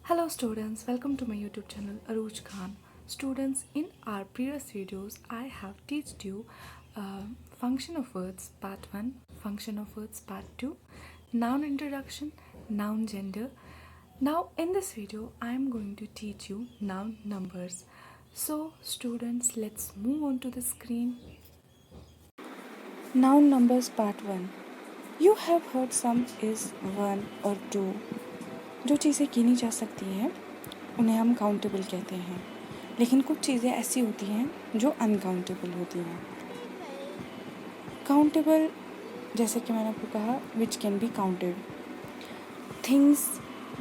Hello students, welcome to my YouTube channel Aruj Khan. Students, in our previous videos I have taught you function of words part 1, function of words part 2, noun introduction, noun gender. Now in this video I am going to teach you noun numbers. So students, let's move on to the screen. Noun numbers part 1. You have heard some is 1 or 2. जो चीज़ें गिनी जा सकती हैं उन्हें हम countable कहते हैं, लेकिन कुछ चीज़ें ऐसी होती हैं जो अनकाउंटेबल होती हैं। काउंटेबल जैसे कि मैंने आपको कहा which can be counted things,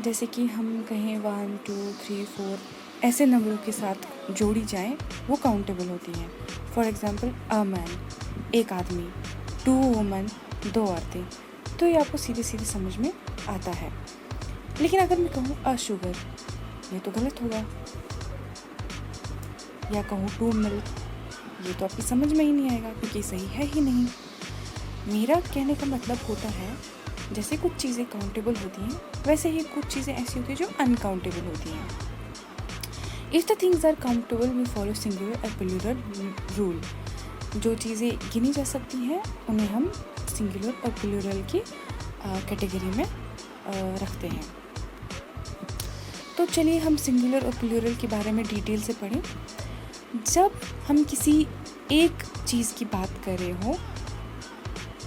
जैसे कि हम कहें 1 2 3 4 ऐसे नंबरों के साथ जोड़ी जाएं वो काउंटेबल होती हैं। फॉर एग्ज़ाम्पल अ मैन, एक आदमी, 2 वुमन, 2 औरतें, तो ये आपको सीधे सीधे समझ में आता है। लेकिन अगर मैं कहूँ अ शुगर, ये तो गलत होगा, या कहूँ 2 मिल्क, ये तो आपकी समझ में ही नहीं आएगा क्योंकि सही है ही नहीं। मेरा कहने का मतलब होता है जैसे कुछ चीज़ें काउंटेबल होती हैं वैसे ही कुछ चीज़ें ऐसी होती हैं जो अनकाउंटेबल होती हैं। If the things are countable we follow singular और प्लूरल रूल। जो चीज़ें गिनी जा सकती हैं उन्हें हम सिंगुलर और प्लूरल की कैटेगरी में रखते हैं। तो चलिए हम सिंगुलर और प्लूरल के बारे में डिटेल से पढ़ें। जब हम किसी एक चीज़ की बात कर रहे हो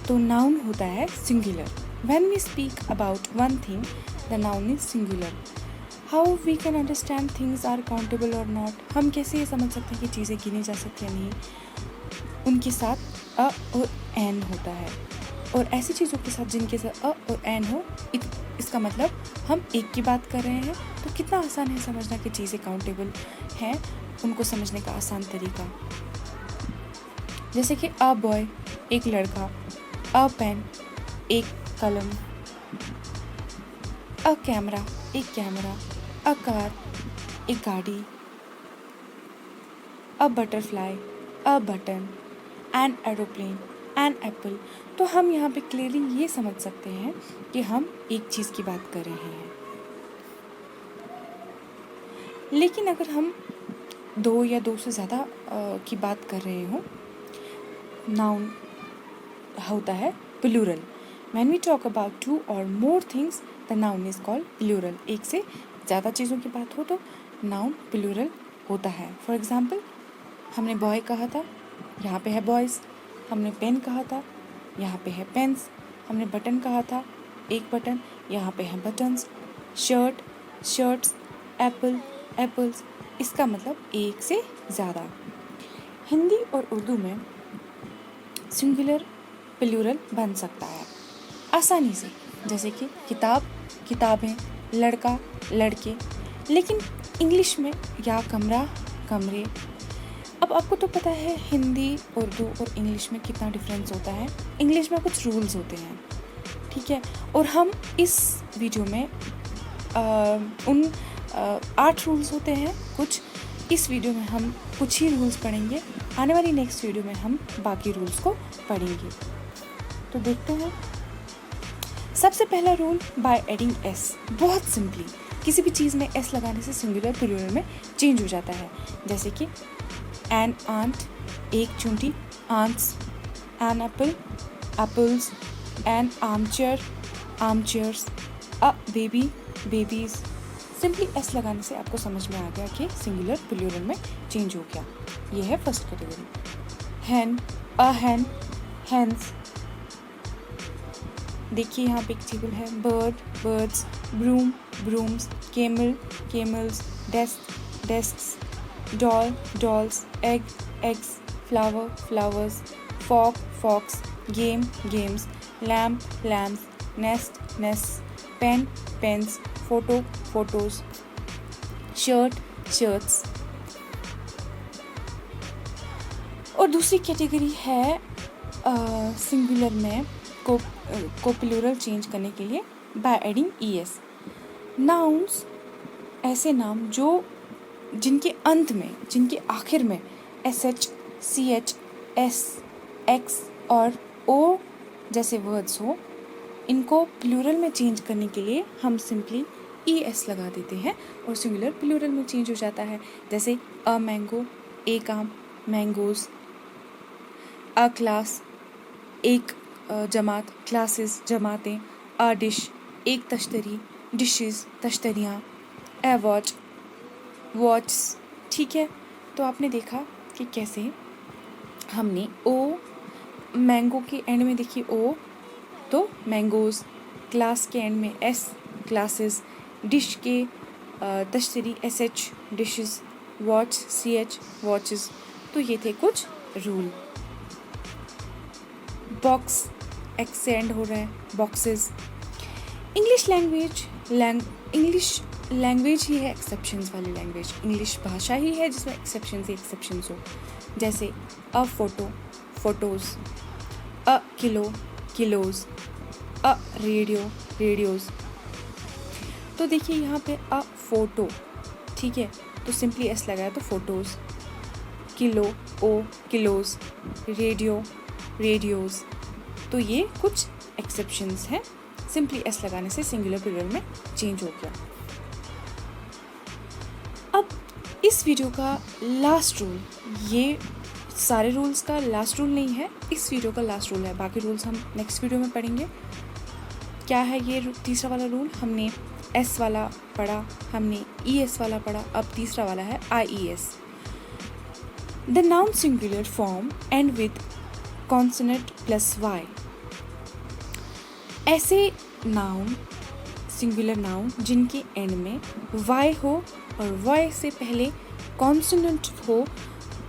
तो नाउन होता है singular. When we speak about one thing the noun is singular. How we can understand things are countable और नॉट। हम कैसे ये समझ सकते हैं कि चीज़ें गिनी जा सकती हैं नहीं, उनके साथ अ और एन होता है, और ऐसी चीज़ों के साथ जिनके साथ अ और एन हो इसका मतलब हम एक की बात कर रहे हैं। तो कितना आसान है समझना कि चीज़ें काउंटेबल हैं, उनको समझने का आसान तरीका। जैसे कि अ बॉय, एक लड़का, अ पेन, एक कलम, अ कैमरा, एक कैमरा, अ कार, एक गाड़ी, a butterfly, a button, an aeroplane, an apple. तो हम यहाँ पे क्लियरली ये समझ सकते हैं कि हम एक चीज़ की बात कर रहे हैं। लेकिन अगर हम 2 या 2 से ज़्यादा की बात कर रहे हो, नाउन होता है plural. When we talk about 2 और more things the noun is called plural. एक से ज़्यादा चीज़ों की बात हो तो नाउन प्लूरल होता है। फॉर एग्ज़ाम्पल, हमने बॉय कहा था, यहाँ पे है बॉयज़। हमने पेन कहा था, यहाँ पे है पेन्स। हमने बटन कहा था, एक बटन, यहाँ पे है buttons. Shirt, shirts, Apple, apples. इसका मतलब एक से ज़्यादा। हिंदी और उर्दू में सिंगुलर प्लूरल बन सकता है आसानी से, जैसे कि किताब, किताबें, लड़का, लड़के। लेकिन इंग्लिश में या कमरा, कमरे। अब आपको तो पता है हिंदी, उर्दू और इंग्लिश में कितना डिफरेंस होता है। इंग्लिश में कुछ रूल्स होते हैं, ठीक है, और हम इस वीडियो में उन 8 रूल्स होते हैं कुछ। इस वीडियो में हम कुछ ही रूल्स पढ़ेंगे, आने वाली नेक्स्ट वीडियो में हम बाकी रूल्स को पढ़ेंगे। तो देखते हैं। सबसे पहला रूल, बाय एडिंग एस। बहुत सिंपली किसी भी चीज़ में एस लगाने से सिंगुलर प्लूरल में चेंज हो जाता है। जैसे कि एन आंट, एक चूंटी, ants, an apple, apples, an armchair, armchairs, a baby, babies. Simply S लगाने से आपको समझ में आ गया कि सिंगुलर प्लूरल में चेंज हो गया। ये है first category. Hen, a hen, hens. देखिए यहाँ पे एक टेबल है। Bird, birds, broom, brooms, camel, camels, desk, desks, doll, dolls, egg, eggs, flower, flowers, fork, forks, game, games, lamp, lamps, nest, nest, pen, pens, photo, photos, shirt, shirts. और दूसरी category है singular में को plural change करने के लिए by adding ES. Nouns, ऐसे नाम जो जिनके अंत में, जिनके आखिर में एसएच, सीएच, एस, एक्स और ओ जैसे वर्ड्स हो, इनको प्लूरल में चेंज करने के लिए हम सिंपली ई एस लगा देते हैं और सिंगुलर प्लूरल में चेंज हो जाता है। जैसे अ मैंगो, एक आम, मैंगोज। अ क्लास, एक जमात, क्लासेस, जमातें। अ डिश, एक तश्तरी, डिशेस, तश्तरियाँ। ए वॉच, वॉच। ठीक है, तो आपने देखा कि कैसे हमने ओ, मैंगो के एंड में देखिए ओ तो मैंगोज, क्लास के एंड में एस, क्लासेस, डिश के तश्तरी S H, dishes, watch C H, watches. तो ये थे कुछ रूल। बॉक्स, एक्स से एंड हो रहा है, बॉक्सेस। इंग्लिश लैंग्वेज ही है एक्सेप्शंस वाली लैंग्वेज। इंग्लिश भाषा ही है जिसमें एक्सेप्शंस ही एक्सेप्शंस हो। जैसे a photo, photos. A kilo, kilos. A radio, radios. तो देखिए यहाँ पे अ फोटो, ठीक है, तो सिंपली एस लगाया तो फोटोज़। किलो, ओ, किलोज़। Radio, radios. तो ये कुछ एक्सेप्शंस हैं, सिंपली एस लगाने से सिंगुलर प्लूरल में चेंज हो गया। अब इस वीडियो का लास्ट रूल, ये सारे रूल्स का लास्ट रूल नहीं है, इस वीडियो का लास्ट रूल है। बाकी रूल्स हम नेक्स्ट वीडियो में पढ़ेंगे। क्या है ये तीसरा वाला रूल? हमने एस वाला पढ़ा, हमने ई एस वाला पढ़ा, अब तीसरा वाला है I E S. The noun singular form end with consonant plus Y. ऐसे नाउन, सिंगुलर नाउन जिनके एंड में वाई हो और वाई से पहले कॉन्सोनेंट हो,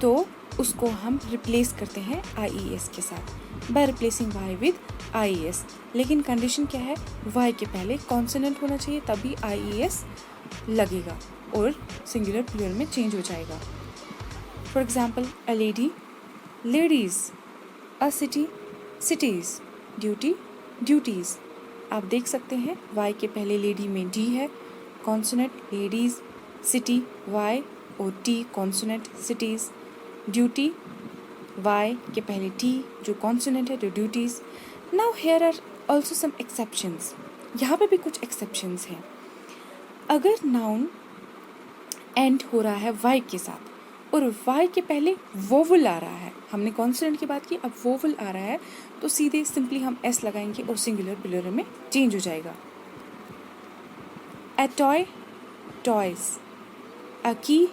तो उसको हम रिप्लेस करते हैं आई ई एस के साथ, by replacing Y with I E S. लेकिन कंडीशन क्या है? वाई के पहले कॉन्सोनेंट होना चाहिए, तभी आई ई एस लगेगा और सिंगुलर प्लूरल में चेंज हो जाएगा। For example, a lady, ladies. A city, cities. Duty, duties. आप देख सकते हैं वाई के पहले लेडी में डी है, कॉन्सोनेंट लेडीज़, सिटी वाई और T consonant cities, duty Y के पहले टी जो कॉन्सोनेंट है, जो duties. Now here are also some exceptions, यहाँ पे भी कुछ एक्सेप्शंस हैं। अगर नाउन एंड हो रहा है वाई के साथ और वाई के पहले वोवल आ रहा है, हमने कॉन्सोनेंट की बात की, अब वोवल आ रहा है, तो सीधे सिंपली हम एस लगाएंगे और सिंगुलर प्लूरल में चेंज हो जाएगा। A toy, toys. A key,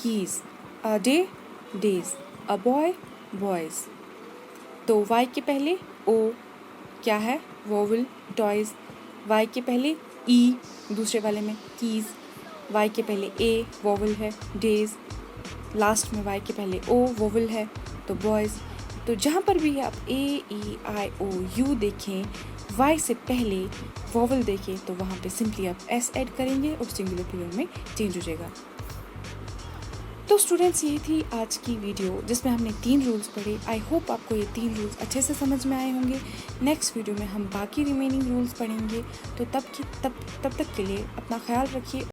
keys. A day, days. A boy, boys. तो वाई के पहले ओ क्या है? Vowel, toys. वाई के पहले ई दूसरे वाले में कीज। वाई के पहले ए वोवल है, डेज। लास्ट में वाई के पहले ओ वोवल है, तो बॉयज़। तो जहाँ पर भी आप ए ई आई ओ यू देखें, वाई से पहले वोवल देखें, तो वहाँ पे सिंपली आप एस ऐड करेंगे और सिंगुलर प्लूरल में चेंज हो जाएगा। तो स्टूडेंट्स, ये थी आज की वीडियो जिसमें हमने 3 रूल्स पढ़े। आई होप आपको ये 3 रूल्स अच्छे से समझ में आए होंगे। नेक्स्ट वीडियो में हम बाकी रिमेनिंग रूल्स पढ़ेंगे। तो तब तक के लिए अपना ख्याल रखिए।